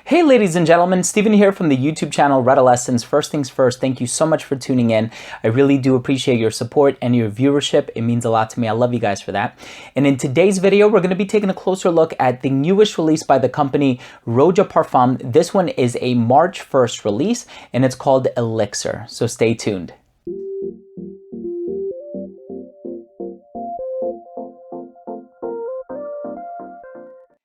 Hey ladies and gentlemen, Steven here from the YouTube channel Redolescence. First things first, thank you so much for tuning in. I really do appreciate your support and your viewership. It means a lot to me. I love you guys for that. And in today's video, we're going to be taking a closer look at the newest release by the company Roja Parfums. This one is a March 1st release and it's called Elixir. So stay tuned.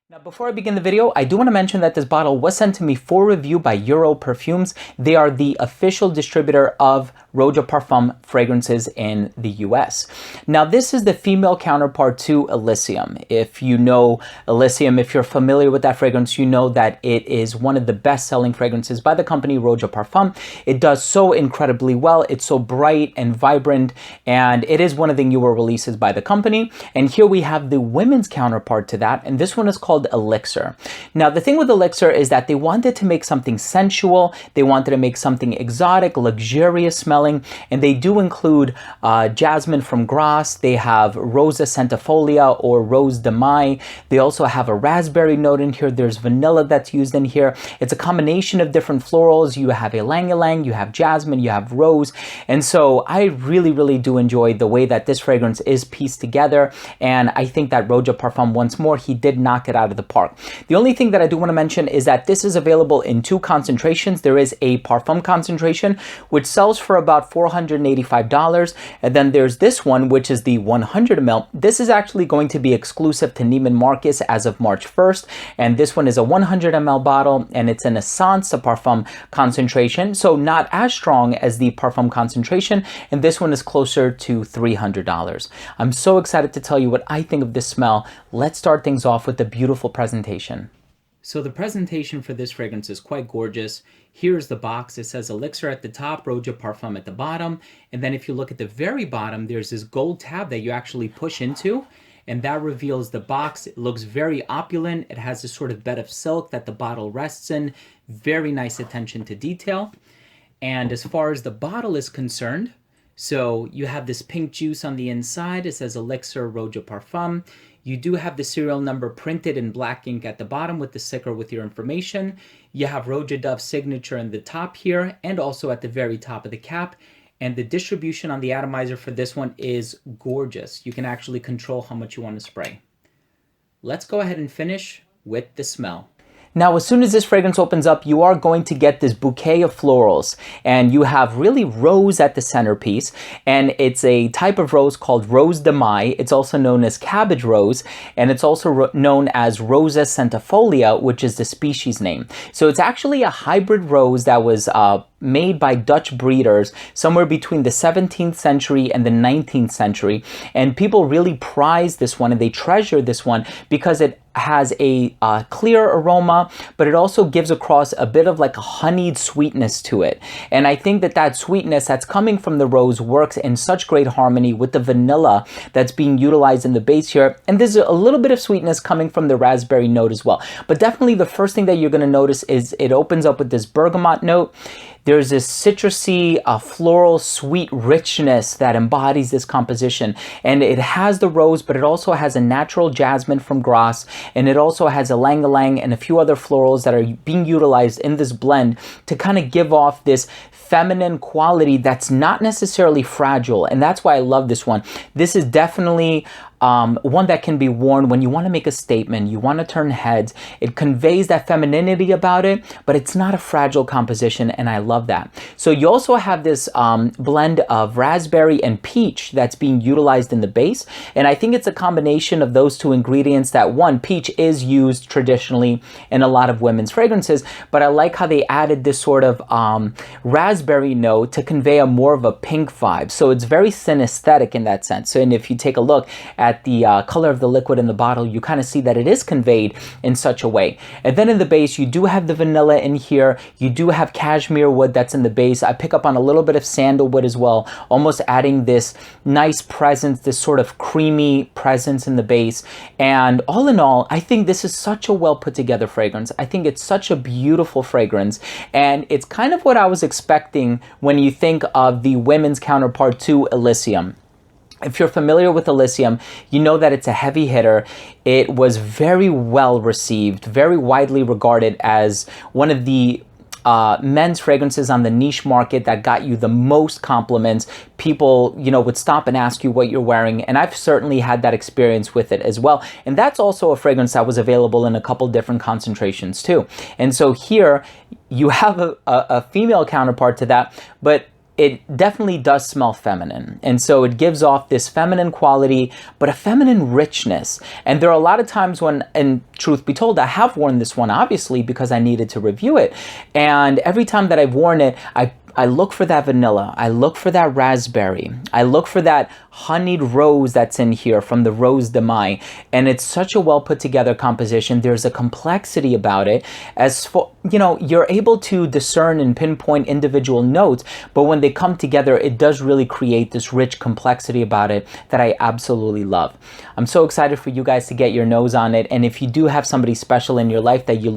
Now, before I begin the video, I do want to mention that this bottle was sent to me for review by Perfumes. They are the official distributor of Roja Parfums fragrances in the US. Now, this is the female counterpart to Elysium. If you know Elysium, if you're familiar with that fragrance, you know that it is one of the best-selling fragrances by the company Roja Parfums. It does so incredibly well. It's so bright and vibrant, and it is one of the newer releases by the company. And here we have the women's counterpart to that, and this one is called Elixir. Now, the thing with Elixir is that they wanted to make something sensual. They wanted to make something exotic, luxurious smelling, and they do include Jasmine from Grasse. They have Rosa Centifolia or Rose de Mai. They also have a raspberry note in here. There's vanilla that's used in here. It's a combination of different florals. You have Ylang Ylang, you have Jasmine, you have Rose. And so I really do enjoy the way that this fragrance is pieced together. And I think that Roja Parfums, once more, he did knock it out of the park. The only thing that I do want to mention is that this is available in two concentrations. There is a Parfum concentration, which sells for about $485. And then there's this one, which is the 100 ml. This is actually going to be exclusive to Neiman Marcus as of March 1st. And this one is a 100 ml bottle, and it's an Essence Parfum concentration. So not as strong as the Parfum concentration. And this one is closer to $300. I'm so excited to tell you what I think of this smell. Let's start things off with the beautiful presentation. So the presentation for this fragrance is quite gorgeous. Here's the box. It says Elixir at the top, Roja Parfums at the bottom. And then if you look at the very bottom, there's this gold tab that you actually push into, and that reveals the box. It looks very opulent. It has this sort of bed of silk that the bottle rests in. Very nice attention to detail. And as far as the bottle is concerned, so you have this pink juice on the inside. It says Elixir Roja Parfums. You do have the serial number printed in black ink at the bottom with the sticker with your information. You have Roja Dove signature in the top here and also at the very top of the cap. And the distribution on the atomizer for this one is gorgeous. You can actually control how much you want to spray. Let's go ahead and finish with the smell. Now, as soon as this fragrance opens up, you are going to get this bouquet of florals, and you have really rose at the centerpiece, and it's a type of rose called Rose de Mai. It's also known as cabbage rose, and it's also known as Rosa Centifolia, which is the species name. So it's actually a hybrid rose that was made by Dutch breeders somewhere between the 17th century and the 19th century, and people really prize this one and they treasure this one because it has a clear aroma, but it also gives across a bit of like a honeyed sweetness to it. And I think that that sweetness that's coming from the rose works in such great harmony with the vanilla that's being utilized in the base here. And there's a little bit of sweetness coming from the raspberry note as well. But definitely the first thing that you're going to notice is it opens up with this bergamot note. There's this citrusy, floral, sweet richness that embodies this composition. And it has the rose, but it also has a natural jasmine from Grasse. And it also has a Ylang Ylang and a few other florals that are being utilized in this blend to kind of give off this feminine quality that's not necessarily fragile. And that's why I love this one. This is definitely one that can be worn when you want to make a statement, you want to turn heads. It conveys that femininity about it, but it's not a fragile composition, and I love that. So you also have this blend of raspberry and peach that's being utilized in the base, and I think it's a combination of those two ingredients that, one, peach is used traditionally in a lot of women's fragrances, but I like how they added this sort of raspberry note to convey a more of a pink vibe. So it's very synesthetic in that sense. So, and if you take a look at the color of the liquid in the bottle, you kind of see that it is conveyed in such a way. And then in the base, you do have the vanilla in here. You do have cashmere wood that's in the base. I pick up on a little bit of sandalwood as well, almost adding this nice presence, this sort of creamy presence in the base. And all in all, I think this is such a well put together fragrance. I think it's such a beautiful fragrance. And it's kind of what I was expecting when you think of the women's counterpart to Elysium. If you're familiar with Elixir, you know that it's a heavy hitter. It was very well received, very widely regarded as one of the men's fragrances on the niche market that got you the most compliments. People, you know, would stop and ask you what you're wearing, and I've certainly had that experience with it as well. And that's also a fragrance that was available in a couple different concentrations too. And so here you have a female counterpart to that, but it definitely does smell feminine. And so it gives off this feminine quality, but a feminine richness. And there are a lot of times when, and truth be told, I have worn this one obviously because I needed to review it. And every time that I've worn it, I look for that vanilla, I look for that raspberry, I look for that honeyed rose that's in here from the Rose de Mai. And it's such a well put together composition. There's a complexity about it. As for, you know, you're able to discern and pinpoint individual notes, but when they come together, it does really create this rich complexity about it that I absolutely love. I'm so excited for you guys to get your nose on it. And if you do have somebody special in your life that you're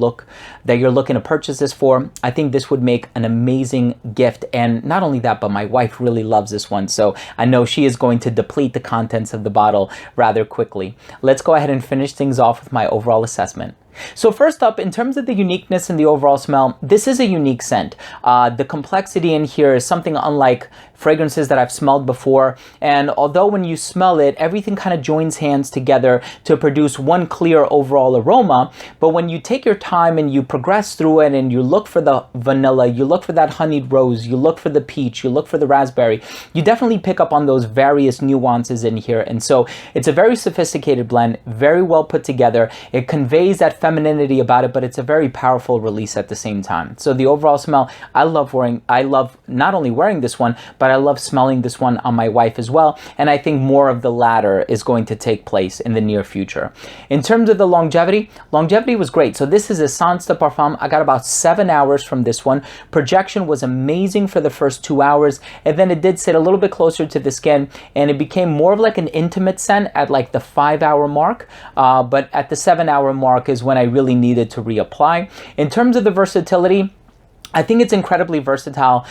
looking to purchase this for, I think this would make an amazing gift. And not only that, but my wife really loves this one. So I know she is going to deplete the contents of the bottle rather quickly. Let's go ahead and finish things off with my overall assessment. So first up, in terms of the uniqueness and the overall smell, this is a unique scent. The complexity in here is something unlike fragrances that I've smelled before. And although when you smell it, everything kind of joins hands together to produce one clear overall aroma. But when you take your time and you progress through it and you look for the vanilla, you look for that honeyed rose, you look for the peach, you look for the raspberry, you definitely pick up on those various nuances in here. And so it's a very sophisticated blend, very well put together. It conveys that femininity about it, but it's a very powerful release at the same time. So the overall smell, I love not only wearing this one, but I love smelling this one on my wife as well. And I think more of the latter is going to take place in the near future. In terms of the longevity was great. So this is a Sens de Parfum. I got about 7 hours from this one. Projection was amazing for the first 2 hours, and then it did sit a little bit closer to the skin, and it became more of like an intimate scent at like the 5-hour mark. But at the 7-hour mark is when I really needed to reapply. In terms of the versatility, I think it's incredibly versatile.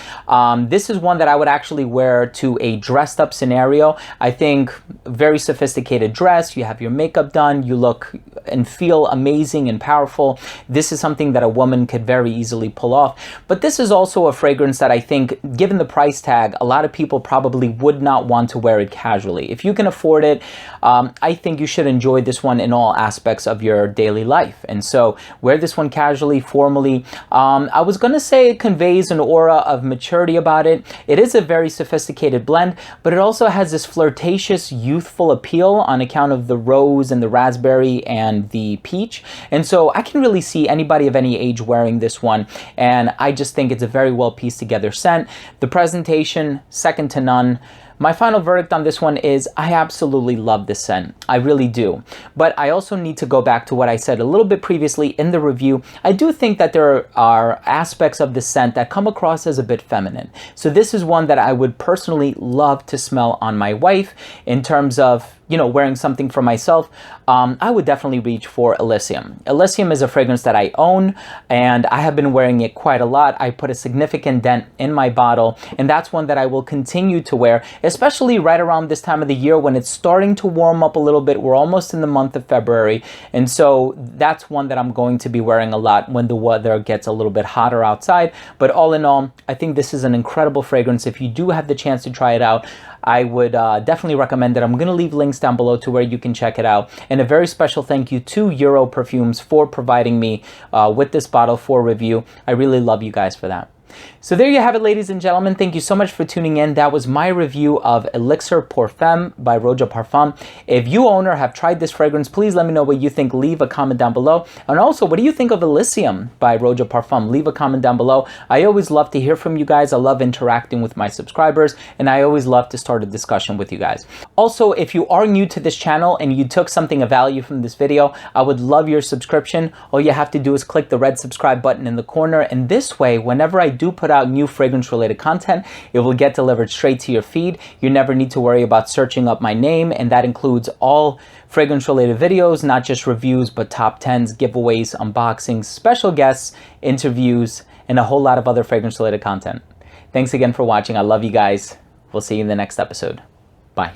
This is one that I would actually wear to a dressed up scenario. I think very sophisticated dress, you have your makeup done, you look and feel amazing and powerful. This is something that a woman could very easily pull off. But this is also a fragrance that I think, given the price tag, a lot of people probably would not want to wear it casually. If you can afford it, I think you should enjoy this one in all aspects of your daily life. And so wear this one casually, formally. I was gonna say it conveys an aura of maturity about it. It is a very sophisticated blend, but it also has this flirtatious, youthful appeal on account of the rose and the raspberry and the peach. And so I can really see anybody of any age wearing this one. And I just think it's a very well pieced together scent. The presentation, second to none. My final verdict on this one is I absolutely love this scent. I really do. But I also need to go back to what I said a little bit previously in the review. I do think that there are aspects of the scent that come across as a bit feminine. So this is one that I would personally love to smell on my wife. In terms of, you know, wearing something for myself, I would definitely reach for Elixir. Elixir is a fragrance that I own, and I have been wearing it quite a lot. I put a significant dent in my bottle, and that's one that I will continue to wear, especially right around this time of the year when it's starting to warm up a little bit. We're almost in the month of February, and so that's one that I'm going to be wearing a lot when the weather gets a little bit hotter outside. But all in all, I think this is an incredible fragrance. If you do have the chance to try it out, I would definitely recommend it. I'm going to leave links down below to where you can check it out. And a very special thank you to Euro Perfumes for providing me with this bottle for review. I really love you guys for that. So there you have it, ladies and gentlemen. Thank you so much for tuning in. That was my review of Elixir pour Femme by Roja Parfums. If you own or have tried this fragrance, please let me know what you think. Leave a comment down below. And also, what do you think of Elixir by Roja Parfums? Leave a comment down below. I always love to hear from you guys. I love interacting with my subscribers, and I always love to start a discussion with you guys. Also, if you are new to this channel and you took something of value from this video, I would love your subscription. All you have to do is click the red subscribe button in the corner, and this way, whenever I do put out new fragrance related content, it will get delivered straight to your feed. You never need to worry about searching up my name, and that includes all fragrance related videos, not just reviews, but top 10s, giveaways, unboxings, special guests, interviews, and a whole lot of other fragrance related content. Thanks again for watching. I love you guys. We'll see you in the next episode. Bye.